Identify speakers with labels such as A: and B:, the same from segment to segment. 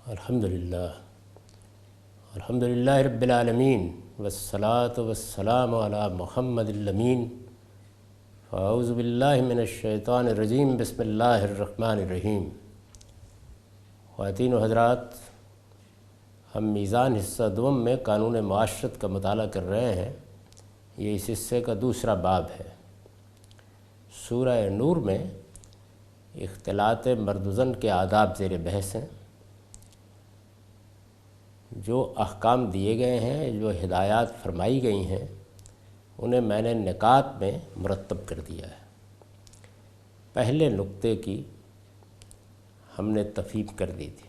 A: الحمدللہ رب العالمین والصلاة والسلام علی محمد الامین فاعوذ باللہ من الشیطان الرجیم بسم اللہ الرحمن الرحیم۔ خواتین و حضرات، ہم میزان حصہ دوم میں قانون معاشرت کا مطالعہ کر رہے ہیں۔ یہ اس حصے کا دوسرا باب ہے۔ سورہ نور میں اختلاط مرد و زن کے آداب زیر بحث ہیں۔ جو احکام دیے گئے ہیں، جو ہدایات فرمائی گئی ہیں، انہیں میں نے نکات میں مرتب کر دیا ہے۔ پہلے نقطے کی ہم نے تفہیم کر دی تھی،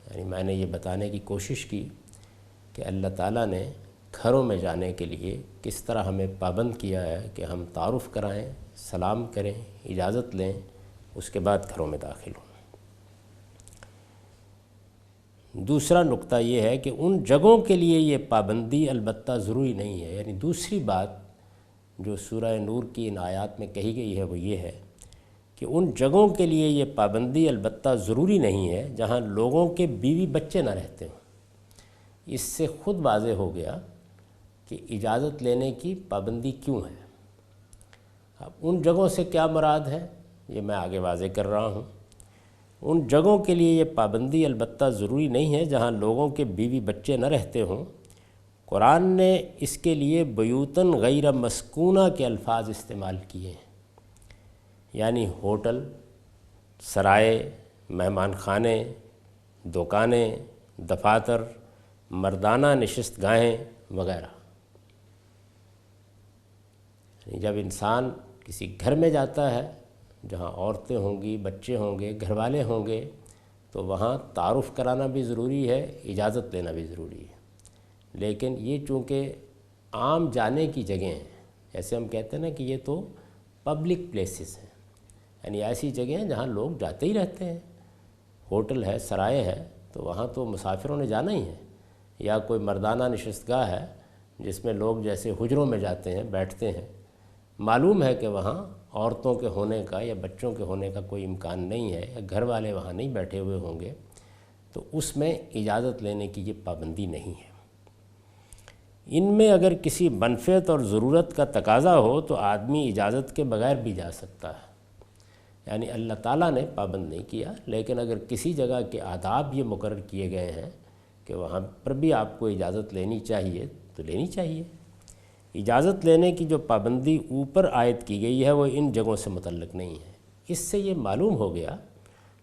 A: یعنی میں نے یہ بتانے کی کوشش کی کہ اللہ تعالیٰ نے گھروں میں جانے کے لیے کس طرح ہمیں پابند کیا ہے کہ ہم تعارف کرائیں، سلام کریں، اجازت لیں، اس کے بعد گھروں میں داخل ہوں۔ دوسرا نقطہ یہ ہے کہ ان جگہوں کے لیے یہ پابندی البتہ ضروری نہیں ہے، یعنی دوسری بات جو سورہ نور کی ان آیات میں کہی گئی ہے وہ یہ ہے کہ ان جگہوں کے لیے یہ پابندی البتہ ضروری نہیں ہے جہاں لوگوں کے بیوی بچے نہ رہتے ہوں۔ اس سے خود واضح ہو گیا کہ اجازت لینے کی پابندی کیوں ہے۔ اب ان جگہوں سے کیا مراد ہے یہ میں آگے واضح کر رہا ہوں۔ ان جگہوں کے لیے یہ پابندی البتہ ضروری نہیں ہے جہاں لوگوں کے بیوی بچے نہ رہتے ہوں۔ قرآن نے اس کے لیے بیوتن غیر مسکونہ کے الفاظ استعمال کیے ہیں، یعنی ہوٹل، سرائے، مہمان خانے، دکانیں، دفاتر، مردانہ نشست گاہیں وغیرہ۔ جب انسان کسی گھر میں جاتا ہے جہاں عورتیں ہوں گی، بچے ہوں گے، گھر والے ہوں گے، تو وہاں تعارف کرانا بھی ضروری ہے، اجازت لینا بھی ضروری ہے۔ لیکن یہ چونکہ عام جانے کی جگہیں ہیں، جیسے ہم کہتے ہیں نا کہ یہ تو پبلک پلیسز ہیں، یعنی ایسی جگہیں جہاں لوگ جاتے ہی رہتے ہیں۔ ہوٹل ہے، سرائے ہے، تو وہاں تو مسافروں نے جانا ہی ہے، یا کوئی مردانہ نشست گاہ ہے جس میں لوگ جیسے حجروں میں جاتے ہیں، بیٹھتے ہیں۔ معلوم ہے کہ وہاں عورتوں کے ہونے کا یا بچوں کے ہونے کا کوئی امکان نہیں ہے، یا گھر والے وہاں نہیں بیٹھے ہوئے ہوں گے، تو اس میں اجازت لینے کی یہ پابندی نہیں ہے۔ ان میں اگر کسی منفعت اور ضرورت کا تقاضا ہو تو آدمی اجازت کے بغیر بھی جا سکتا ہے، یعنی اللہ تعالیٰ نے پابند نہیں کیا، لیکن اگر کسی جگہ کے آداب یہ مقرر کیے گئے ہیں کہ وہاں پر بھی آپ کو اجازت لینی چاہیے تو لینی چاہیے۔ اجازت لینے کی جو پابندی اوپر عائد کی گئی ہے وہ ان جگہوں سے متعلق نہیں ہے۔ اس سے یہ معلوم ہو گیا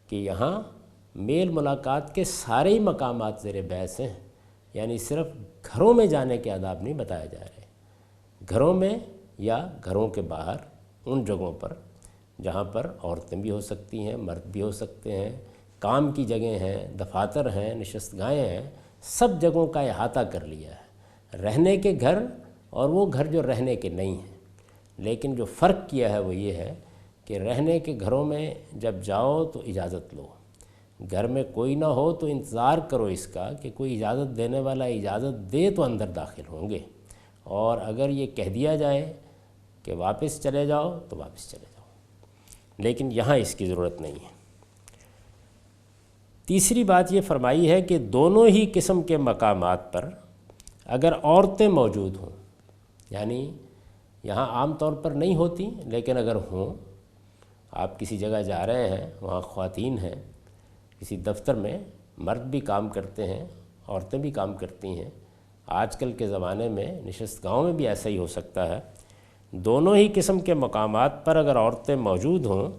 A: کہ یہاں میل ملاقات کے سارے ہی مقامات زیر بحث ہیں، یعنی صرف گھروں میں جانے کے آداب نہیں بتائے جا رہے۔ گھروں میں یا گھروں کے باہر ان جگہوں پر جہاں پر عورتیں بھی ہو سکتی ہیں، مرد بھی ہو سکتے ہیں، کام کی جگہیں ہیں، دفاتر ہیں، نشست گاہیں ہیں، سب جگہوں کا احاطہ کر لیا ہے۔ رہنے کے گھر اور وہ گھر جو رہنے کے نہیں ہیں، لیکن جو فرق کیا ہے وہ یہ ہے کہ رہنے کے گھروں میں جب جاؤ تو اجازت لو، گھر میں کوئی نہ ہو تو انتظار کرو اس کا کہ کوئی اجازت دینے والا اجازت دے تو اندر داخل ہوں گے، اور اگر یہ کہہ دیا جائے کہ واپس چلے جاؤ تو واپس چلے جاؤ، لیکن یہاں اس کی ضرورت نہیں ہے۔ تیسری بات یہ فرمائی ہے کہ دونوں ہی قسم کے مقامات پر اگر عورتیں موجود ہوں، یعنی یہاں عام طور پر نہیں ہوتی لیکن اگر ہوں، آپ کسی جگہ جا رہے ہیں، وہاں خواتین ہیں، کسی دفتر میں مرد بھی کام کرتے ہیں، عورتیں بھی کام کرتی ہیں، آج کل کے زمانے میں نشست گاہوں میں بھی ایسا ہی ہو سکتا ہے۔ دونوں ہی قسم کے مقامات پر اگر عورتیں موجود ہوں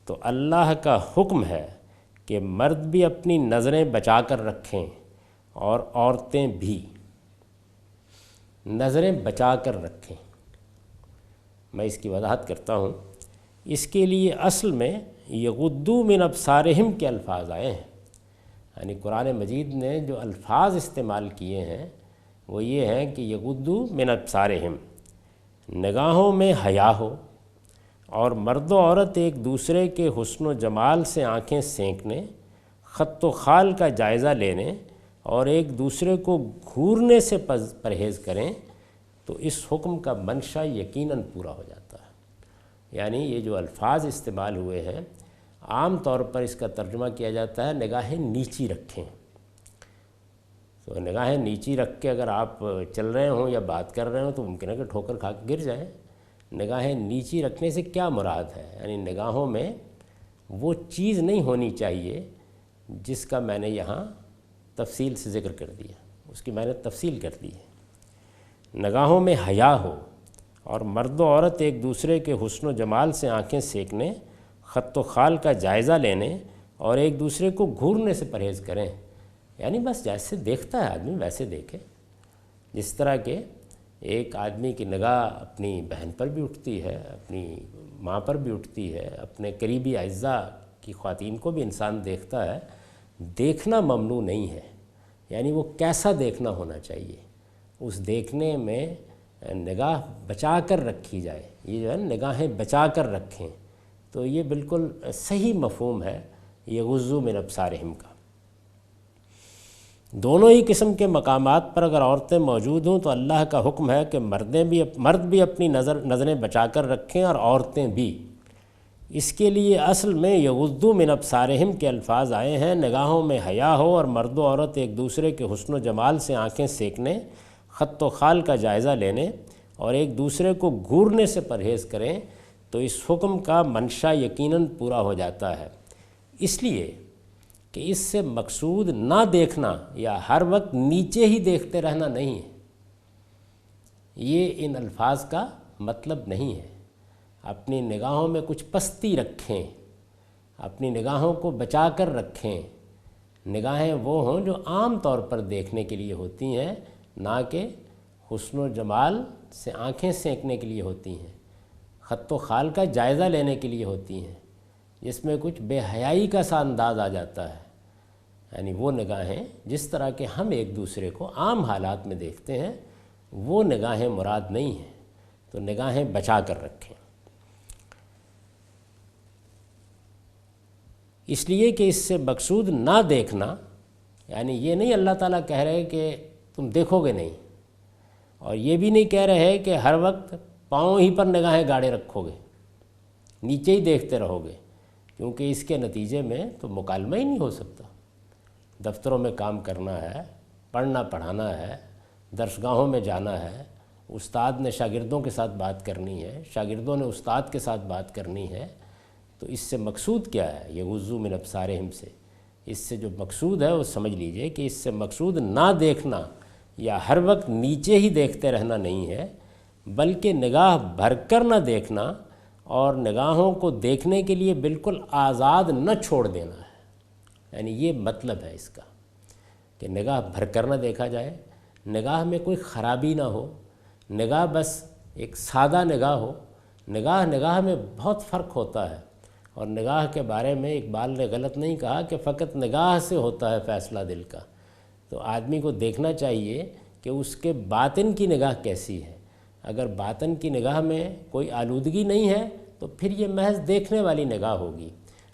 A: تو اللہ کا حکم ہے کہ مرد بھی اپنی نظریں بچا کر رکھیں اور عورتیں بھی نظریں بچا کر رکھیں۔ میں اس کی وضاحت کرتا ہوں۔ اس کے لیے اصل میں یغضوا من ابصارہم کے الفاظ آئے ہیں، یعنی قرآن مجید نے جو الفاظ استعمال کیے ہیں وہ یہ ہیں کہ یغضوا من ابصارہم، نگاہوں میں حیا ہو، اور مرد و عورت ایک دوسرے کے حسن و جمال سے آنکھیں سینکنے، خط و خال کا جائزہ لینے اور ایک دوسرے کو گھورنے سے پرہیز کریں تو اس حکم کا منشا یقیناً پورا ہو جاتا ہے۔ یعنی یہ جو الفاظ استعمال ہوئے ہیں، عام طور پر اس کا ترجمہ کیا جاتا ہے نگاہیں نیچی رکھیں، تو نگاہیں نیچی رکھ کے اگر آپ چل رہے ہوں یا بات کر رہے ہوں تو ممکن ہے کہ ٹھوکر کھا کے گر جائیں۔ نگاہیں نیچی رکھنے سے کیا مراد ہے؟ یعنی نگاہوں میں وہ چیز نہیں ہونی چاہیے جس کا میں نے یہاں تفصیل سے ذکر کر دیا، اس کی میں نے تفصیل کر دی ہے۔ نگاہوں میں حیا ہو اور مرد و عورت ایک دوسرے کے حسن و جمال سے آنکھیں سینکنے، خط و خال کا جائزہ لینے اور ایک دوسرے کو گھورنے سے پرہیز کریں۔ یعنی بس جیسے دیکھتا ہے آدمی ویسے دیکھے۔ جس طرح کہ ایک آدمی کی نگاہ اپنی بہن پر بھی اٹھتی ہے، اپنی ماں پر بھی اٹھتی ہے، اپنے قریبی اعزاء کی خواتین کو بھی انسان دیکھتا ہے، دیکھنا ممنوع نہیں ہے۔ یعنی وہ کیسا دیکھنا ہونا چاہیے، اس دیکھنے میں نگاہ بچا کر رکھی جائے۔ یہ جو ہے نگاہیں بچا کر رکھیں، تو یہ بالکل صحیح مفہوم ہے یغضوا من ابصارہم کا۔ دونوں ہی قسم کے مقامات پر اگر عورتیں موجود ہوں تو اللہ کا حکم ہے کہ مرد بھی اپنی نظریں بچا کر رکھیں اور عورتیں بھی۔ اس کے لیے اصل میں یغضوا من ابصارہم کے الفاظ آئے ہیں۔ نگاہوں میں حیا ہو اور مرد و عورت ایک دوسرے کے حسن و جمال سے آنکھیں سینکنے، خط و خال کا جائزہ لینے اور ایک دوسرے کو گھورنے سے پرہیز کریں، تو اس حکم کا منشا یقیناً پورا ہو جاتا ہے۔ اس لیے کہ اس سے مقصود نہ دیکھنا یا ہر وقت نیچے ہی دیکھتے رہنا نہیں ہے، یہ ان الفاظ کا مطلب نہیں ہے۔ اپنی نگاہوں میں کچھ پستی رکھیں، اپنی نگاہوں کو بچا کر رکھیں۔ نگاہیں وہ ہوں جو عام طور پر دیکھنے کے لیے ہوتی ہیں، نہ کہ حسن و جمال سے آنکھیں سینکنے کے لیے ہوتی ہیں، خط و خال کا جائزہ لینے کے لیے ہوتی ہیں، جس میں کچھ بے حیائی کا سا انداز آ جاتا ہے۔ یعنی وہ نگاہیں جس طرح کہ ہم ایک دوسرے کو عام حالات میں دیکھتے ہیں، وہ نگاہیں مراد نہیں ہیں، تو نگاہیں بچا کر رکھیں۔ اس لیے کہ اس سے مقصود نہ دیکھنا، یعنی یہ نہیں اللہ تعالیٰ کہہ رہے کہ تم دیکھو گے نہیں، اور یہ بھی نہیں کہہ رہے کہ ہر وقت پاؤں ہی پر نگاہیں گاڑے رکھو گے، نیچے ہی دیکھتے رہو گے، کیونکہ اس کے نتیجے میں تو مکالمہ ہی نہیں ہو سکتا۔ دفتروں میں کام کرنا ہے، پڑھنا پڑھانا ہے، درسگاہوں میں جانا ہے، استاد نے شاگردوں کے ساتھ بات کرنی ہے، شاگردوں نے استاد کے ساتھ بات کرنی ہے، تو اس سے مقصود کیا ہے؟ یغضوا من ابصارہم سے اس سے جو مقصود ہے وہ سمجھ لیجئے کہ اس سے مقصود نہ دیکھنا یا ہر وقت نیچے ہی دیکھتے رہنا نہیں ہے، بلکہ نگاہ بھر کر نہ دیکھنا اور نگاہوں کو دیکھنے کے لیے بالکل آزاد نہ چھوڑ دینا ہے۔ یعنی یہ مطلب ہے اس کا کہ نگاہ بھر کر نہ دیکھا جائے، نگاہ میں کوئی خرابی نہ ہو، نگاہ بس ایک سادہ نگاہ ہو۔ نگاہ میں بہت فرق ہوتا ہے، اور نگاہ کے بارے میں اقبال نے غلط نہیں کہا کہ فقط نگاہ سے ہوتا ہے فیصلہ دل کا۔ تو آدمی کو دیکھنا چاہیے کہ اس کے باطن کی نگاہ کیسی ہے۔ اگر باطن کی نگاہ میں کوئی آلودگی نہیں ہے تو پھر یہ محض دیکھنے والی نگاہ ہوگی،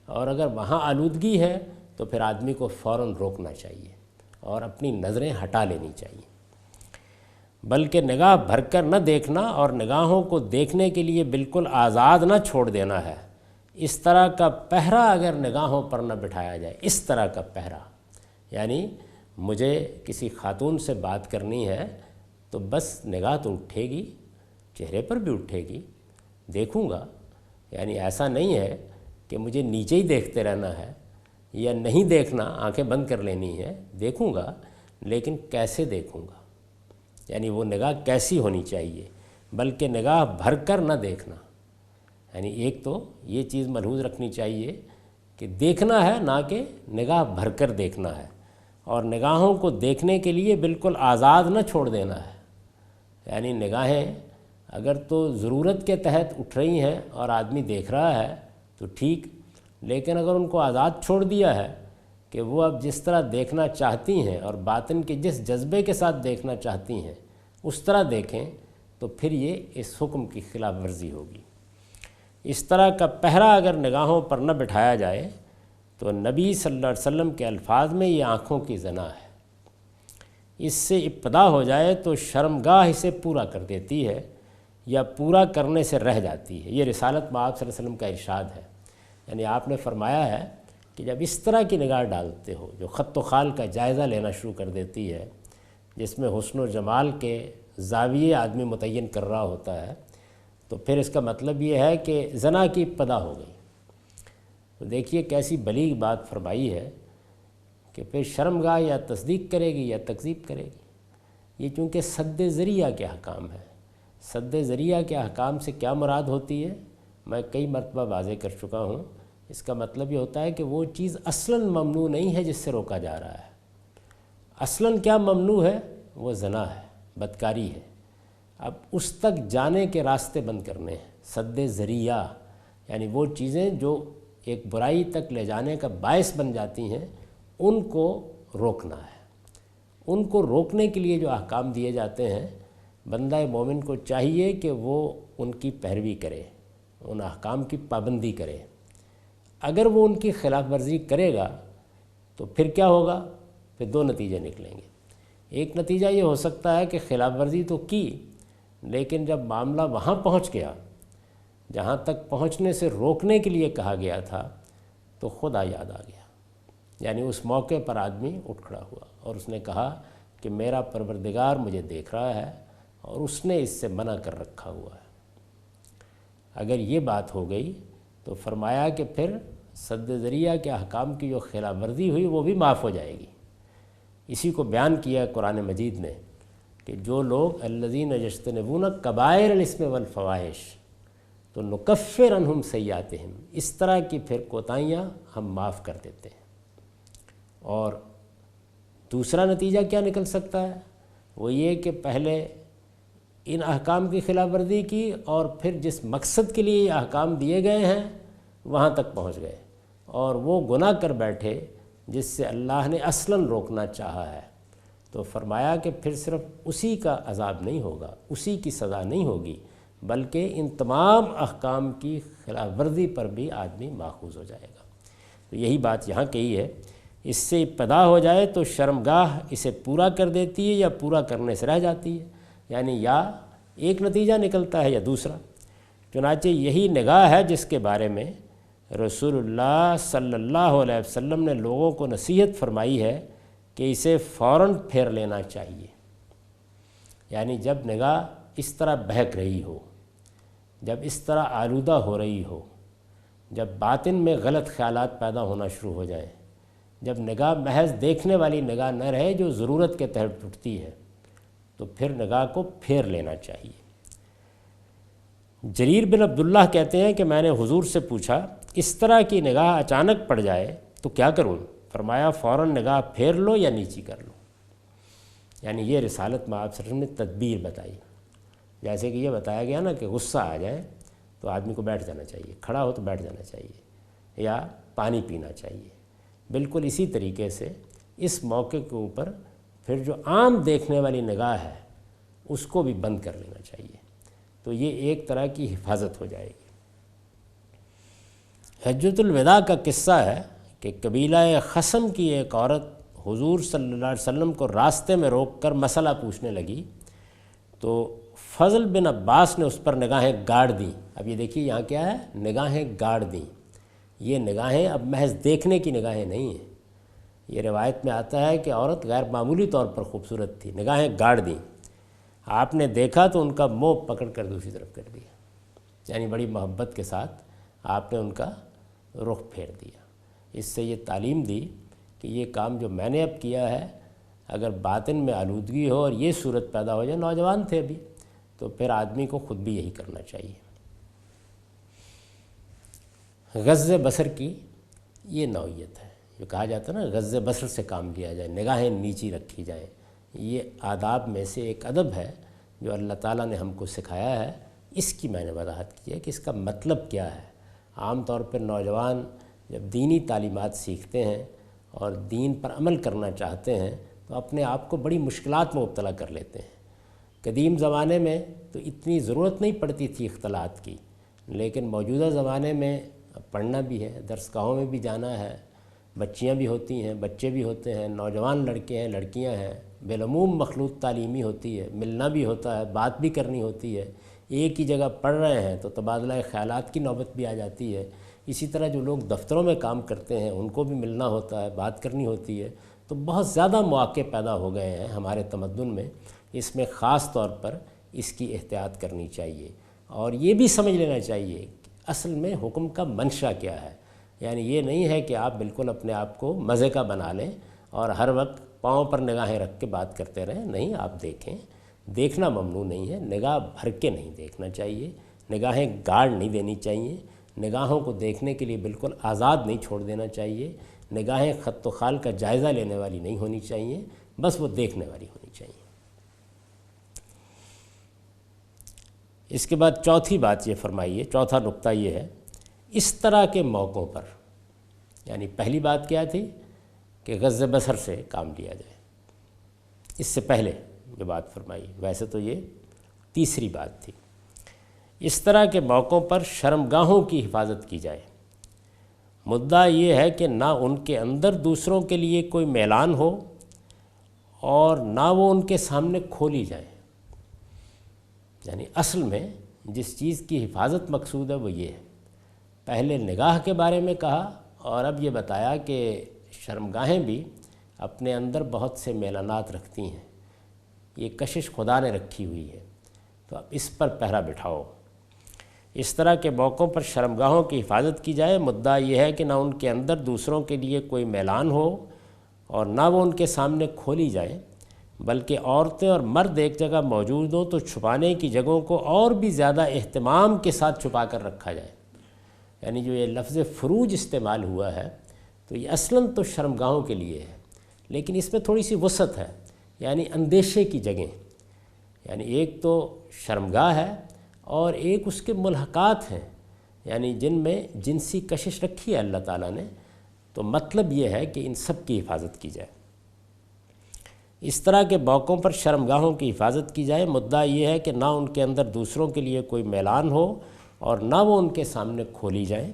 A: اور اگر وہاں آلودگی ہے تو پھر آدمی کو فوراً روکنا چاہیے اور اپنی نظریں ہٹا لینی چاہیے۔ بلکہ نگاہ بھر کر نہ دیکھنا اور نگاہوں کو دیکھنے کے لیے بالکل آزاد نہ چھوڑ دینا ہے۔ اس طرح کا پہرا اگر نگاہوں پر نہ بٹھایا جائے، اس طرح کا پہرا، یعنی مجھے کسی خاتون سے بات کرنی ہے تو بس نگاہ تو اٹھے گی، چہرے پر بھی اٹھے گی، دیکھوں گا۔ یعنی ایسا نہیں ہے کہ مجھے نیچے ہی دیکھتے رہنا ہے یا نہیں دیکھنا، آنکھیں بند کر لینی ہے، دیکھوں گا لیکن کیسے دیکھوں گا، یعنی وہ نگاہ کیسی ہونی چاہیے، بلکہ نگاہ بھر کر نہ دیکھنا۔ یعنی ایک تو یہ چیز ملحوظ رکھنی چاہیے کہ دیکھنا ہے، نہ کہ نگاہ بھر کر دیکھنا ہے، اور نگاہوں کو دیکھنے کے لیے بالکل آزاد نہ چھوڑ دینا ہے۔ یعنی نگاہیں اگر تو ضرورت کے تحت اٹھ رہی ہیں اور آدمی دیکھ رہا ہے تو ٹھیک، لیکن اگر ان کو آزاد چھوڑ دیا ہے کہ وہ اب جس طرح دیکھنا چاہتی ہیں اور باطن کے جس جذبے کے ساتھ دیکھنا چاہتی ہیں اس طرح دیکھیں، تو پھر یہ اس حکم کی خلاف ورزی ہوگی۔ اس طرح کا پہرا اگر نگاہوں پر نہ بٹھایا جائے تو نبی صلی اللہ علیہ وسلم کے الفاظ میں یہ آنکھوں کی زنا ہے۔ اس سے ابتدا ہو جائے تو شرمگاہ اسے پورا کر دیتی ہے یا پورا کرنے سے رہ جاتی ہے۔ یہ رسالت میں آپ صلی اللہ علیہ وسلم کا ارشاد ہے۔ یعنی آپ نے فرمایا ہے کہ جب اس طرح کی نگاہ ڈالتے ہو جو خط و خال کا جائزہ لینا شروع کر دیتی ہے، جس میں حسن و جمال کے زاویے آدمی متعین کر رہا ہوتا ہے، تو پھر اس کا مطلب یہ ہے کہ زنا کی ابتدا ہو گئی۔ تو دیکھیے کیسی بلیغ بات فرمائی ہے کہ پھر شرمگاہ یا تصدیق کرے گی یا تکذیب کرے گی۔ یہ چونکہ سد ذریعہ کے احکام ہے۔ سد ذریعہ کے احکام سے کیا مراد ہوتی ہے، میں کئی مرتبہ واضح کر چکا ہوں۔ اس کا مطلب یہ ہوتا ہے کہ وہ چیز اصلاً ممنوع نہیں ہے جس سے روکا جا رہا ہے۔ اصلاً کیا ممنوع ہے؟ وہ زنا ہے، بدکاری ہے۔ اب اس تک جانے کے راستے بند کرنے ہیں۔ سد ذریعہ یعنی وہ چیزیں جو ایک برائی تک لے جانے کا باعث بن جاتی ہیں، ان کو روکنا ہے۔ ان کو روکنے کے لیے جو احکام دیے جاتے ہیں، بندہ مومن کو چاہیے کہ وہ ان کی پیروی کرے، ان احکام کی پابندی کرے۔ اگر وہ ان کی خلاف ورزی کرے گا تو پھر کیا ہوگا؟ پھر دو نتیجے نکلیں گے۔ ایک نتیجہ یہ ہو سکتا ہے کہ خلاف ورزی تو کی، لیکن جب معاملہ وہاں پہنچ گیا جہاں تک پہنچنے سے روکنے کے لیے کہا گیا تھا، تو خدا یاد آ گیا۔ یعنی اس موقع پر آدمی اٹھ کھڑا ہوا اور اس نے کہا کہ میرا پروردگار مجھے دیکھ رہا ہے اور اس نے اس سے منع کر رکھا ہوا ہے۔ اگر یہ بات ہو گئی تو فرمایا کہ پھر سد ذریعہ کے احکام کی جو خلاف ورزی ہوئی وہ بھی معاف ہو جائے گی۔ اسی کو بیان کیا قرآن مجید نے کہ جو لوگ الذین یجتنبون کبائر الاسم والفواحش تو نکفر عنہم سیئاتہم، اس طرح کی پھر کوتاہیاں ہم معاف کر دیتے ہیں۔ اور دوسرا نتیجہ کیا نکل سکتا ہے؟ وہ یہ کہ پہلے ان احکام کی خلاف ورزی کی اور پھر جس مقصد کے لیے یہ احکام دیے گئے ہیں وہاں تک پہنچ گئے اور وہ گناہ کر بیٹھے جس سے اللہ نے اصلاً روکنا چاہا ہے۔ تو فرمایا کہ پھر صرف اسی کا عذاب نہیں ہوگا، اسی کی سزا نہیں ہوگی، بلکہ ان تمام احکام کی خلاف ورزی پر بھی آدمی ماخوذ ہو جائے گا۔ تو یہی بات یہاں کہی ہے۔ اس سے ابتدا ہو جائے تو شرمگاہ اسے پورا کر دیتی ہے یا پورا کرنے سے رہ جاتی ہے، یعنی یا ایک نتیجہ نکلتا ہے یا دوسرا۔ چنانچہ یہی نگاہ ہے جس کے بارے میں رسول اللہ صلی اللہ علیہ وسلم نے لوگوں کو نصیحت فرمائی ہے کہ اسے فوراً پھیر لینا چاہیے۔ یعنی جب نگاہ اس طرح بہک رہی ہو، جب اس طرح آلودہ ہو رہی ہو، جب باطن میں غلط خیالات پیدا ہونا شروع ہو جائیں، جب نگاہ محض دیکھنے والی نگاہ نہ رہے جو ضرورت کے تحت اٹھتی ہے، تو پھر نگاہ کو پھیر لینا چاہیے۔ جریر بن عبداللہ کہتے ہیں کہ میں نے حضور سے پوچھا اس طرح کی نگاہ اچانک پڑ جائے تو کیا کروں؟ فرمایا فوراً نگاہ پھیر لو یا نیچی کر لو۔ یعنی یہ رسالت میں آپ نے تدبیر بتائی۔ جیسے کہ یہ بتایا گیا نا کہ غصہ آ جائے تو آدمی کو بیٹھ جانا چاہیے، کھڑا ہو تو بیٹھ جانا چاہیے یا پانی پینا چاہیے۔ بالکل اسی طریقے سے اس موقع کے اوپر پھر جو عام دیکھنے والی نگاہ ہے اس کو بھی بند کر لینا چاہیے، تو یہ ایک طرح کی حفاظت ہو جائے گی۔ حجۃ الوداع کا قصہ ہے کہ قبیلہ خصم کی ایک عورت حضور صلی اللہ علیہ وسلم کو راستے میں روک کر مسئلہ پوچھنے لگی، تو فضل بن عباس نے اس پر نگاہیں گاڑ دیں۔ اب یہ دیکھیے یہاں کیا ہے، نگاہیں گاڑ دیں۔ یہ نگاہیں اب محض دیکھنے کی نگاہیں نہیں ہیں۔ یہ روایت میں آتا ہے کہ عورت غیر معمولی طور پر خوبصورت تھی، نگاہیں گاڑ دیں۔ آپ نے دیکھا تو ان کا منہ پکڑ کر دوسری طرف کر دیا، یعنی بڑی محبت کے ساتھ آپ نے ان کا رخ پھیر دیا۔ اس سے یہ تعلیم دی کہ یہ کام جو میں نے اب کیا ہے، اگر باطن میں آلودگی ہو اور یہ صورت پیدا ہو جائے، نوجوان تھے ابھی، تو پھر آدمی کو خود بھی یہی کرنا چاہیے۔ غض بصر کی یہ نوعیت ہے، جو کہا جاتا ہے نا غض بصر سے کام لیا جائے، نگاہیں نیچی رکھی جائیں۔ یہ آداب میں سے ایک ادب ہے جو اللہ تعالیٰ نے ہم کو سکھایا ہے۔ اس کی میں نے وضاحت کی ہے کہ اس کا مطلب کیا ہے۔ عام طور پر نوجوان جب دینی تعلیمات سیکھتے ہیں اور دین پر عمل کرنا چاہتے ہیں تو اپنے آپ کو بڑی مشکلات میں مبتلا کر لیتے ہیں۔ قدیم زمانے میں تو اتنی ضرورت نہیں پڑتی تھی اختلاط کی، لیکن موجودہ زمانے میں پڑھنا بھی ہے، درس گاہوں میں بھی جانا ہے، بچیاں بھی ہوتی ہیں، بچے بھی ہوتے ہیں، نوجوان لڑکے ہیں، لڑکیاں ہیں، بالعموم مخلوط تعلیمی ہوتی ہے، ملنا بھی ہوتا ہے، بات بھی کرنی ہوتی ہے۔ ایک ہی جگہ پڑھ رہے ہیں تو تبادلہ خیالات کی نوبت بھی آ جاتی ہے۔ اسی طرح جو لوگ دفتروں میں کام کرتے ہیں ان کو بھی ملنا ہوتا ہے، بات کرنی ہوتی ہے، تو بہت زیادہ مواقع پیدا ہو گئے ہیں ہمارے تمدن میں، اس میں خاص طور پر اس کی احتیاط کرنی چاہیے، اور یہ بھی سمجھ لینا چاہیے کہ اصل میں حکم کا منشا کیا ہے۔ یعنی یہ نہیں ہے کہ آپ بالکل اپنے آپ کو مزے کا بنا لیں اور ہر وقت پاؤں پر نگاہیں رکھ کے بات کرتے رہیں، نہیں، آپ دیکھیں، دیکھنا ممنوع نہیں ہے، نگاہ بھر کے نہیں دیکھنا چاہیے، نگاہیں گاڑ نہیں دینی چاہیے، نگاہوں کو دیکھنے کے لیے بالکل آزاد نہیں چھوڑ دینا چاہیے، نگاہیں خط و خال کا جائزہ لینے والی نہیں ہونی چاہیے، بس وہ دیکھنے والی ہونی چاہیے۔ اس کے بعد چوتھی بات یہ فرمائیے، چوتھا نقطہ یہ ہے، اس طرح کے موقعوں پر، یعنی پہلی بات کیا تھی کہ غض بصر سے کام لیا جائے، اس سے پہلے جو بات فرمائی، ویسے تو یہ تیسری بات تھی، اس طرح کے موقعوں پر شرمگاہوں کی حفاظت کی جائے۔ مدعا یہ ہے کہ نہ ان کے اندر دوسروں کے لیے کوئی میلان ہو اور نہ وہ ان کے سامنے کھولی جائے۔ یعنی اصل میں جس چیز کی حفاظت مقصود ہے وہ یہ ہے، پہلے نگاہ کے بارے میں کہا اور اب یہ بتایا کہ شرمگاہیں بھی اپنے اندر بہت سے میلانات رکھتی ہیں، یہ کشش خدا نے رکھی ہوئی ہے، تو اب اس پر پہرا بٹھاؤ۔ اس طرح کے موقعوں پر شرمگاہوں کی حفاظت کی جائے۔ مدعا یہ ہے کہ نہ ان کے اندر دوسروں کے لیے کوئی میلان ہو اور نہ وہ ان کے سامنے کھولی جائے، بلکہ عورتیں اور مرد ایک جگہ موجود ہوں تو چھپانے کی جگہوں کو اور بھی زیادہ اہتمام کے ساتھ چھپا کر رکھا جائے۔ یعنی جو یہ لفظ فروج استعمال ہوا ہے تو یہ اصلاً تو شرمگاہوں کے لیے ہے، لیکن اس میں تھوڑی سی وسعت ہے، یعنی اندیشے کی جگہیں، یعنی ایک تو شرمگاہ ہے اور ایک اس کے ملحقات ہیں، یعنی جن میں جنسی کشش رکھی ہے اللہ تعالیٰ نے، تو مطلب یہ ہے کہ ان سب کی حفاظت کی جائے۔ اس طرح کے موقعوں پر شرمگاہوں کی حفاظت کی جائے۔ مدعا یہ ہے کہ نہ ان کے اندر دوسروں کے لیے کوئی میلان ہو اور نہ وہ ان کے سامنے کھولی جائیں،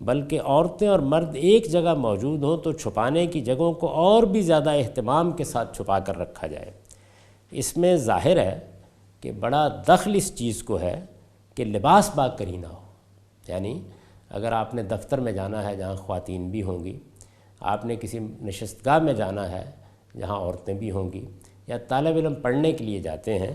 A: بلکہ عورتیں اور مرد ایک جگہ موجود ہوں تو چھپانے کی جگہوں کو اور بھی زیادہ اہتمام کے ساتھ چھپا کر رکھا جائے۔ اس میں ظاہر ہے کہ بڑا دخل اس چیز کو ہے کہ لباس با کرینہ ہو، یعنی اگر آپ نے دفتر میں جانا ہے جہاں خواتین بھی ہوں گی، آپ نے کسی نشستگاہ میں جانا ہے جہاں عورتیں بھی ہوں گی، یا طالب علم پڑھنے کے لیے جاتے ہیں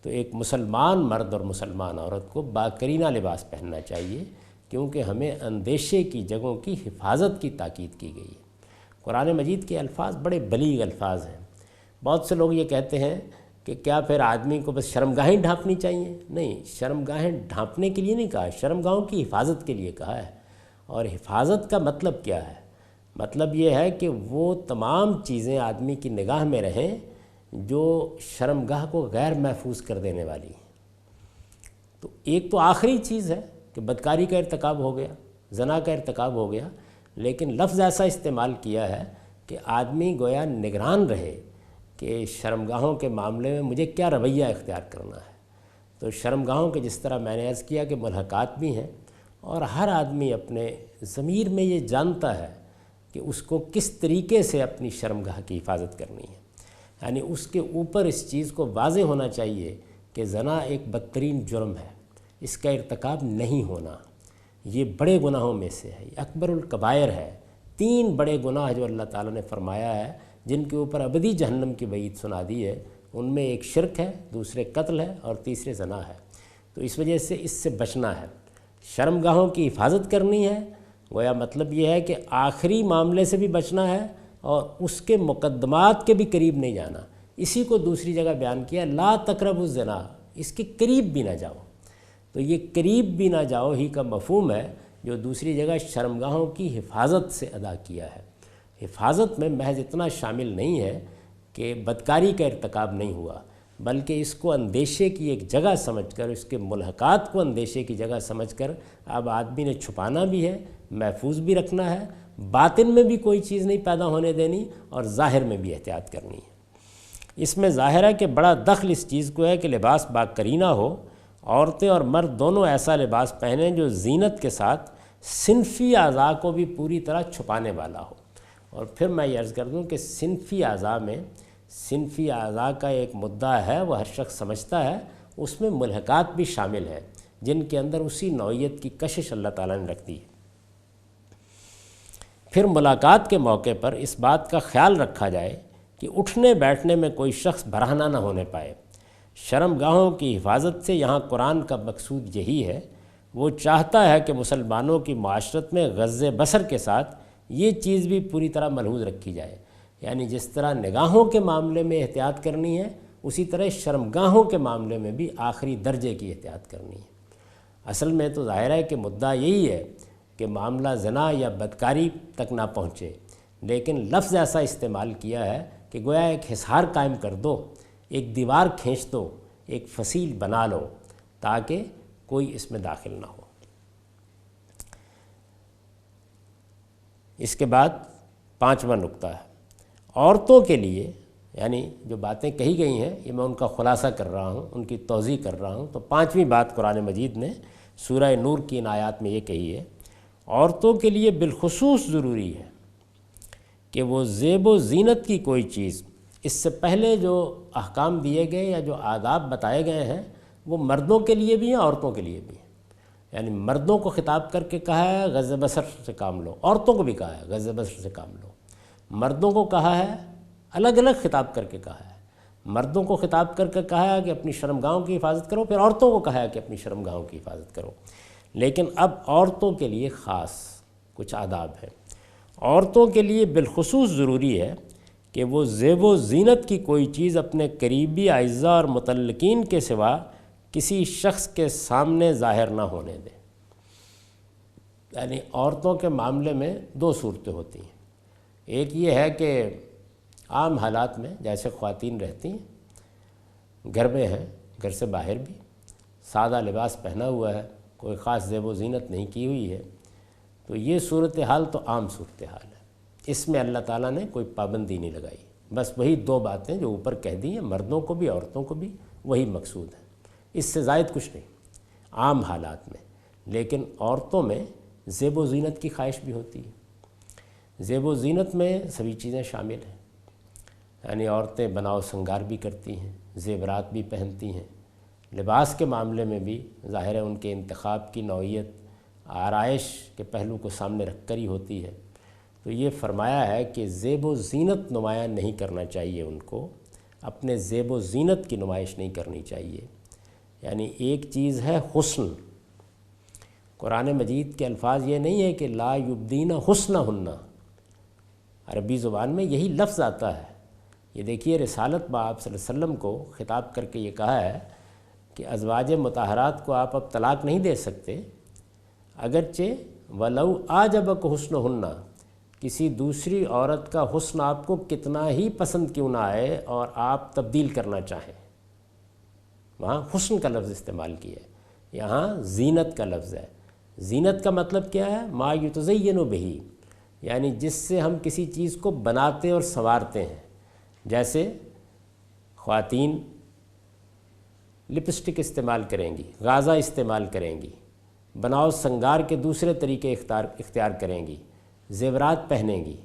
A: تو ایک مسلمان مرد اور مسلمان عورت کو با کرینہ لباس پہننا چاہیے، کیونکہ ہمیں اندیشے کی جگہوں کی حفاظت کی تاکید کی گئی ہے۔ قرآن مجید کے الفاظ بڑے بلیغ الفاظ ہیں۔ بہت سے لوگ یہ کہتے ہیں کہ کیا پھر آدمی کو بس شرمگاہیں ڈھانپنی چاہیے؟ نہیں، شرمگاہیں ڈھانپنے کے لیے نہیں کہا، شرمگاہوں کی حفاظت کے لیے کہا ہے۔ اور حفاظت کا مطلب کیا ہے؟ مطلب یہ ہے کہ وہ تمام چیزیں آدمی کی نگاہ میں رہیں جو شرمگاہ کو غیر محفوظ کر دینے والی ہیں۔ تو ایک تو آخری چیز ہے کہ بدکاری کا ارتکاب ہو گیا، زنا کا ارتکاب ہو گیا، لیکن لفظ ایسا استعمال کیا ہے کہ آدمی گویا نگران رہے کہ شرمگاہوں کے معاملے میں مجھے کیا رویہ اختیار کرنا ہے۔ تو شرمگاہوں کے جس طرح میں نے عرض کیا کہ ملحقات بھی ہیں، اور ہر آدمی اپنے ضمیر میں یہ جانتا ہے کہ اس کو کس طریقے سے اپنی شرمگاہ کی حفاظت کرنی ہے، یعنی اس کے اوپر اس چیز کو واضح ہونا چاہیے کہ زنا ایک بدترین جرم ہے، اس کا ارتکاب نہیں ہونا، یہ بڑے گناہوں میں سے ہے، یہ اکبر الکبائر ہے۔ 3 بڑے گناہ جو اللہ تعالیٰ نے فرمایا ہے جن کے اوپر ابدی جہنم کی وعید سنا دی ہے، ان میں ایک شرک ہے، دوسرے قتل ہے اور تیسرے زنا ہے۔ تو اس وجہ سے اس سے بچنا ہے، شرمگاہوں کی حفاظت کرنی ہے، گویا مطلب یہ ہے کہ آخری معاملے سے بھی بچنا ہے اور اس کے مقدمات کے بھی قریب نہیں جانا۔ اسی کو دوسری جگہ بیان کیا، لا تقربوا الزنا، اس کے قریب بھی نہ جاؤ۔ تو یہ قریب بھی نہ جاؤ ہی کا مفہوم ہے جو دوسری جگہ شرمگاہوں کی حفاظت سے ادا کیا ہے۔ حفاظت میں محض اتنا شامل نہیں ہے کہ بدکاری کا ارتکاب نہیں ہوا، بلکہ اس کو اندیشے کی ایک جگہ سمجھ کر، اس کے ملحقات کو اندیشے کی جگہ سمجھ کر اب آدمی نے چھپانا بھی ہے، محفوظ بھی رکھنا ہے، باطن میں بھی کوئی چیز نہیں پیدا ہونے دینی اور ظاہر میں بھی احتیاط کرنی ہے۔ اس میں ظاہر ہے کہ بڑا دخل اس چیز کو ہے کہ لباس با کرینہ ہو، عورتیں اور مرد دونوں ایسا لباس پہنیں جو زینت کے ساتھ صنفی اعضاء کو بھی پوری طرح چھپانے والا ہو۔ اور پھر میں یہ عرض کر دوں کہ صنفی اعضاء میں صنفی اعضاء کا ایک مدعا ہے، وہ ہر شخص سمجھتا ہے، اس میں ملحقات بھی شامل ہیں جن کے اندر اسی نوعیت کی کشش اللہ تعالیٰ نے رکھ دی ہے۔ پھر ملاقات کے موقع پر اس بات کا خیال رکھا جائے کہ اٹھنے بیٹھنے میں کوئی شخص برہنہ نہ ہونے پائے۔ شرم گاہوں کی حفاظت سے یہاں قرآن کا مقصود یہی ہے۔ وہ چاہتا ہے کہ مسلمانوں کی معاشرت میں غض بصر کے ساتھ یہ چیز بھی پوری طرح ملحوظ رکھی جائے، یعنی جس طرح نگاہوں کے معاملے میں احتیاط کرنی ہے، اسی طرح شرمگاہوں کے معاملے میں بھی آخری درجے کی احتیاط کرنی ہے۔ اصل میں تو ظاہر ہے کہ مدعا یہی ہے کہ معاملہ زنا یا بدکاری تک نہ پہنچے، لیکن لفظ ایسا استعمال کیا ہے کہ گویا ایک حصار قائم کر دو، ایک دیوار کھینچ دو، ایک فصیل بنا لو تاکہ کوئی اس میں داخل نہ ہو۔ اس کے بعد 5واں نقطہ ہے عورتوں کے لیے، یعنی جو باتیں کہی گئی ہیں یہ میں ان کا خلاصہ کر رہا ہوں، ان کی توضیح کر رہا ہوں۔ تو 5ویں بات قرآن مجید نے سورہ نور کی ان آیات میں یہ کہی ہے، عورتوں کے لیے بالخصوص ضروری ہے کہ وہ زیب و زینت کی کوئی چیز، اس سے پہلے جو احکام دیے گئے یا جو آداب بتائے گئے ہیں وہ مردوں کے لیے بھی ہیں، عورتوں کے لیے بھی ہیں۔ یعنی مردوں کو خطاب کر کے کہا ہے غض بصر سے کام لو، عورتوں کو بھی کہا ہے غض بصر سے کام لو۔ مردوں کو کہا ہے الگ الگ خطاب کر کے کہا ہے، مردوں کو خطاب کر کے کہا ہے کہ اپنی شرمگاہوں کی حفاظت کرو، پھر عورتوں کو کہا ہے کہ اپنی شرمگاہوں کی حفاظت کرو۔ لیکن اب عورتوں کے لیے خاص کچھ آداب ہیں۔ عورتوں کے لیے بالخصوص ضروری ہے کہ وہ زیب و زینت کی کوئی چیز اپنے قریبی اعزاء اور متعلقین کے سوا کسی شخص کے سامنے ظاہر نہ ہونے دیں۔ یعنی عورتوں کے معاملے میں 2 صورتیں ہوتی ہیں۔ ایک یہ ہے کہ عام حالات میں جیسے خواتین رہتی ہیں، گھر میں ہیں، گھر سے باہر بھی سادہ لباس پہنا ہوا ہے، کوئی خاص زیب و زینت نہیں کی ہوئی ہے، تو یہ صورتحال تو عام صورتحال ہے، اس میں اللہ تعالیٰ نے کوئی پابندی نہیں لگائی۔ بس وہی 2 باتیں جو اوپر کہہ دی ہیں، مردوں کو بھی عورتوں کو بھی وہی مقصود ہے، اس سے زائد کچھ نہیں عام حالات میں۔ لیکن عورتوں میں زیب و زینت کی خواہش بھی ہوتی ہے۔ زیب و زینت میں سبھی چیزیں شامل ہیں، یعنی عورتیں بناؤ سنگار بھی کرتی ہیں، زیورات بھی پہنتی ہیں، لباس کے معاملے میں بھی ظاہر ہے ان کے انتخاب کی نوعیت آرائش کے پہلو کو سامنے رکھ کر ہی ہوتی ہے۔ تو یہ فرمایا ہے کہ زیب و زینت نمایاں نہیں کرنا چاہیے، ان کو اپنے زیب و زینت کی نمائش نہیں کرنی چاہیے۔ یعنی ایک چیز ہے حسن، قرآن مجید کے الفاظ یہ نہیں ہے کہ لا یبدین حسنہن، عربی زبان میں یہی لفظ آتا ہے۔ یہ دیکھیے رسالت با آپ صلی اللہ علیہ وسلم کو خطاب کر کے یہ کہا ہے کہ ازواج مطہرات کو آپ اب طلاق نہیں دے سکتے، اگرچہ وَلَوْ أَعْجَبَكَ حُسْنُهُنَّ، کسی دوسری عورت کا حسن آپ کو کتنا ہی پسند کیوں نہ آئے اور آپ تبدیل کرنا چاہیں، وہاں حسن کا لفظ استعمال کیا ہے، یہاں زینت کا لفظ ہے۔ زینت کا مطلب کیا ہے؟ ما یتزین بہ، یعنی جس سے ہم کسی چیز کو بناتے اور سنوارتے ہیں۔ جیسے خواتین لپسٹک استعمال کریں گی، غازہ استعمال کریں گی، بناؤ سنگار کے دوسرے طریقے اختیار کریں گی، زیورات پہنیں گی،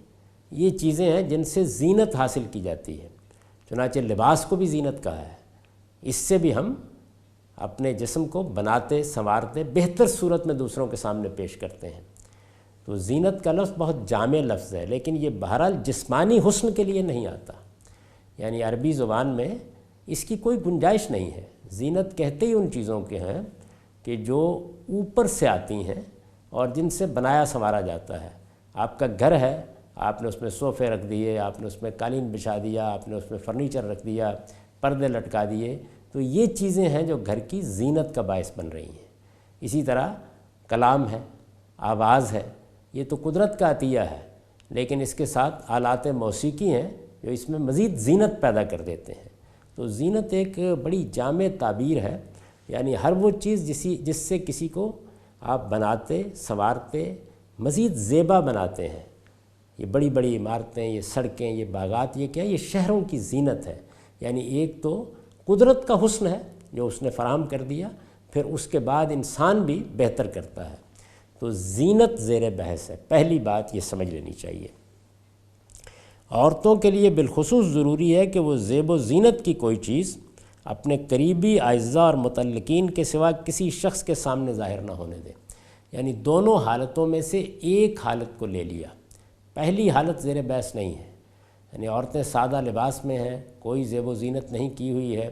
A: یہ چیزیں ہیں جن سے زینت حاصل کی جاتی ہے۔ چنانچہ لباس کو بھی زینت کہا ہے، اس سے بھی ہم اپنے جسم کو بناتے سنوارتے بہتر صورت میں دوسروں کے سامنے پیش کرتے ہیں۔ تو زینت کا لفظ بہت جامع لفظ ہے، لیکن یہ بہرحال جسمانی حسن کے لیے نہیں آتا، یعنی عربی زبان میں اس کی کوئی گنجائش نہیں ہے۔ زینت کہتے ہی ان چیزوں کے ہیں کہ جو اوپر سے آتی ہیں اور جن سے بنایا سنوارا جاتا ہے۔ آپ کا گھر ہے، آپ نے اس میں صوفے رکھ دیے، آپ نے اس میں قالین بچھا دیا، آپ نے اس میں فرنیچر رکھ دیا، پردے لٹکا دیے، تو یہ چیزیں ہیں جو گھر کی زینت کا باعث بن رہی ہیں۔ اسی طرح کلام ہے، آواز ہے، یہ تو قدرت کا عطیہ ہے، لیکن اس کے ساتھ آلات موسیقی ہیں جو اس میں مزید زینت پیدا کر دیتے ہیں۔ تو زینت ایک بڑی جامع تعبیر ہے، یعنی ہر وہ چیز جس سے کسی کو آپ بناتے سنوارتے مزید زیبا بناتے ہیں۔ یہ بڑی بڑی عمارتیں، یہ سڑکیں، یہ باغات، یہ کیا ہے؟ یہ شہروں کی زینت ہے۔ یعنی ایک تو قدرت کا حسن ہے جو اس نے فراہم کر دیا، پھر اس کے بعد انسان بھی بہتر کرتا ہے۔ تو زینت زیر بحث ہے، پہلی بات یہ سمجھ لینی چاہیے۔ عورتوں کے لیے بالخصوص ضروری ہے کہ وہ زیب و زینت کی کوئی چیز اپنے قریبی اعزاء اور متعلقین کے سوا کسی شخص کے سامنے ظاہر نہ ہونے دیں۔ یعنی دونوں حالتوں میں سے ایک حالت کو لے لیا، پہلی حالت زیر بحث نہیں ہے، یعنی عورتیں سادہ لباس میں ہیں، کوئی زیب و زینت نہیں کی ہوئی ہے،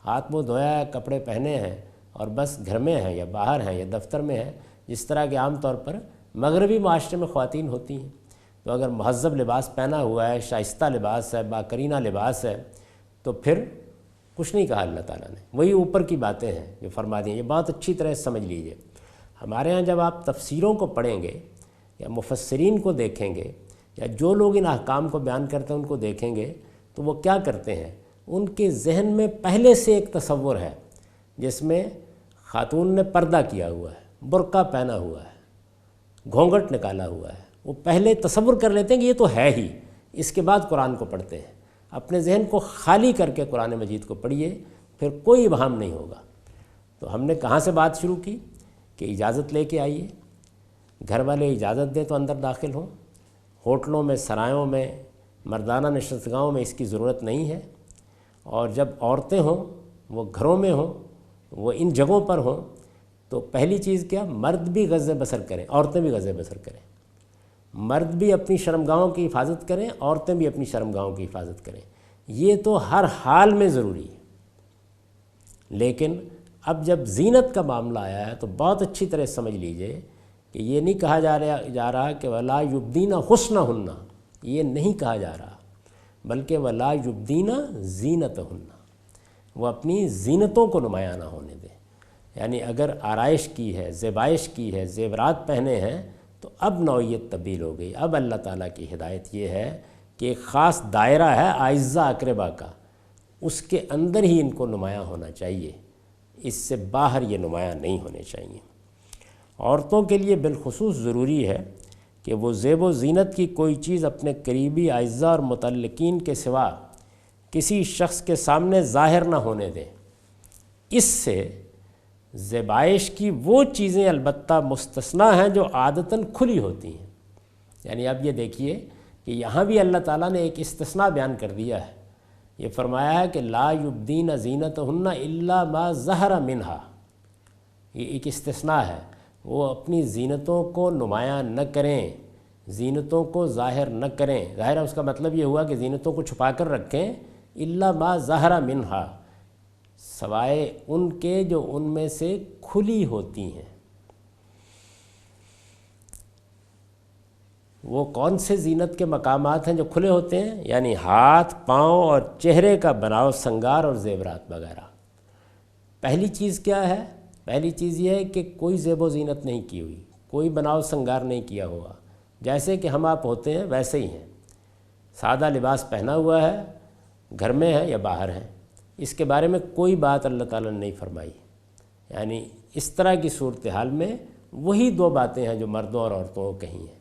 A: ہاتھ منہ دھویا ہے، کپڑے پہنے ہیں اور بس گھر میں ہیں یا باہر ہیں یا دفتر میں ہیں، جس طرح کہ عام طور پر مغربی معاشرے میں خواتین ہوتی ہیں۔ تو اگر مہذب لباس پہنا ہوا ہے، شائستہ لباس ہے، باکرینہ لباس ہے، تو پھر کچھ نہیں کہا اللہ تعالیٰ نے، وہی اوپر کی باتیں ہیں جو فرما دی ہیں۔ یہ بات اچھی طرح سمجھ لیجئے، ہمارے ہاں جب آپ تفسیروں کو پڑھیں گے یا مفسرین کو دیکھیں گے یا جو لوگ ان احکام کو بیان کرتے ہیں ان کو دیکھیں گے، تو وہ کیا کرتے ہیں، ان کے ذہن میں پہلے سے ایک تصور ہے جس میں خاتون نے پردہ کیا ہوا ہے، برقع پہنا ہوا ہے، گھونگھٹ نکالا ہوا ہے، وہ پہلے تصور کر لیتے ہیں کہ یہ تو ہے ہی، اس کے بعد قرآن کو پڑھتے ہیں۔ اپنے ذہن کو خالی کر کے قرآن مجید کو پڑھیے، پھر کوئی ابہام نہیں ہوگا۔ تو ہم نے کہاں سے بات شروع کی کہ اجازت لے کے آئیے، گھر والے اجازت دیں تو اندر داخل ہوں، ہوٹلوں میں، سرایوں میں، مردانہ نشستگاہوں میں اس کی ضرورت نہیں ہے، اور جب عورتیں ہوں وہ گھروں میں ہوں، وہ ان جگہوں پر ہوں، تو پہلی چیز کیا، مرد بھی غض بصر کریں، عورتیں بھی غض بصر کریں، مرد بھی اپنی شرمگاہوں کی حفاظت کریں، عورتیں بھی اپنی شرمگاہوں کی حفاظت کریں، یہ تو ہر حال میں ضروری ہے۔ لیکن اب جب زینت کا معاملہ آیا ہے تو بہت اچھی طرح سمجھ لیجئے کہ یہ نہیں کہا جا رہا کہ ولا یبدین حسنہن، یہ نہیں کہا جا رہا، بلکہ ولا یبدین زینتہن، وہ اپنی زینتوں کو نمایاں نہ ہونے دیں۔ یعنی اگر آرائش کی ہے، زیبائش کی ہے، زیورات پہنے ہیں، تو اب نوعیت تبدیل ہو گئی۔ اب اللہ تعالیٰ کی ہدایت یہ ہے کہ ایک خاص دائرہ ہے اعزہ اقربا کا، اس کے اندر ہی ان کو نمایاں ہونا چاہیے، اس سے باہر یہ نمایاں نہیں ہونے چاہیے۔ عورتوں کے لیے بالخصوص ضروری ہے کہ وہ زیب و زینت کی کوئی چیز اپنے قریبی اعزہ اور متعلقین کے سوا کسی شخص کے سامنے ظاہر نہ ہونے دیں۔ اس سے زیبائش کی وہ چیزیں البتہ مستثنیٰ ہیں جو عادتاً کھلی ہوتی ہیں۔ یعنی اب یہ دیکھیے کہ یہاں بھی اللہ تعالیٰ نے ایک استثناء بیان کر دیا ہے، یہ فرمایا ہے کہ لا یبدین زینتہن الا ما ظہر منہا، یہ ایک استثناء ہے، وہ اپنی زینتوں کو نمایاں نہ کریں، زینتوں کو ظاہر نہ کریں۔ ظاہر ہے اس کا مطلب یہ ہوا کہ زینتوں کو چھپا کر رکھیں، الا ما ظہر منہا، سوائے ان کے جو ان میں سے کھلی ہوتی ہیں۔ وہ کون سے زینت کے مقامات ہیں جو کھلے ہوتے ہیں؟ یعنی ہاتھ، پاؤں اور چہرے کا بناؤ سنگار اور زیورات وغیرہ۔ پہلی چیز کیا ہے؟ پہلی چیز یہ ہے کہ کوئی زیب و زینت نہیں کی ہوئی، کوئی بناؤ سنگار نہیں کیا ہوا، جیسے کہ ہم آپ ہوتے ہیں ویسے ہی ہیں، سادہ لباس پہنا ہوا ہے، گھر میں ہے یا باہر ہے، اس کے بارے میں کوئی بات اللہ تعالیٰ نے نہیں فرمائی۔ یعنی اس طرح کی صورتحال میں وہی دو باتیں ہیں جو مردوں اور عورتوں کو کہی ہیں،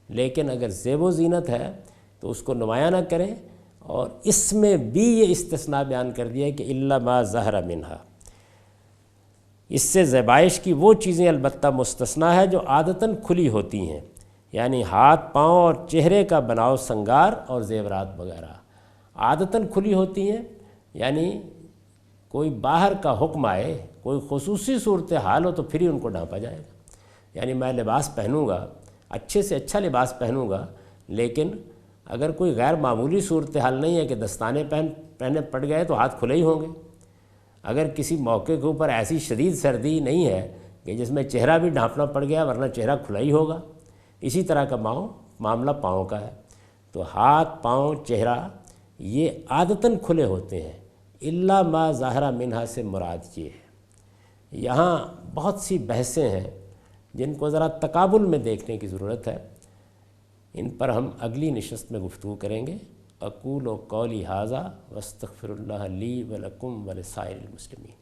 A: لیکن اگر زیب و زینت ہے تو اس کو نمایاں نہ کریں، اور اس میں بھی یہ استثناء بیان کر دیا ہے کہ الا ما ظہر منہا، اس سے زیبائش کی وہ چیزیں البتہ مستثنیٰ ہے جو عادتاً کھلی ہوتی ہیں، یعنی ہاتھ، پاؤں اور چہرے کا بناؤ سنگار اور زیورات وغیرہ۔ عادتاً کھلی ہوتی ہیں یعنی کوئی باہر کا حکم آئے، کوئی خصوصی صورتحال ہو تو پھر ہی ان کو ڈھانپا جائے گا۔ یعنی میں لباس پہنوں گا، اچھے سے اچھا لباس پہنوں گا، لیکن اگر کوئی غیر معمولی صورتحال نہیں ہے کہ دستانے پہنے پڑ گئے تو ہاتھ کھلے ہی ہوں گے۔ اگر کسی موقع کے اوپر ایسی شدید سردی نہیں ہے کہ جس میں چہرہ بھی ڈھانپنا پڑ گیا، ورنہ چہرہ کھلا ہی ہوگا۔ اسی طرح کا معاملہ پاؤں کا ہے، تو ہاتھ، پاؤں، چہرہ یہ عادتاً کھلے ہوتے ہیں، الا ما ظاہر منہا سے مراد یہ ہے۔ یہاں بہت سی بحثیں ہیں جن کو ذرا تقابل میں دیکھنے کی ضرورت ہے، ان پر ہم اگلی نشست میں گفتگو کریں گے۔ اقول قولی ھذا واستغفر اللہ لی ولکم ولسائر المسلمین۔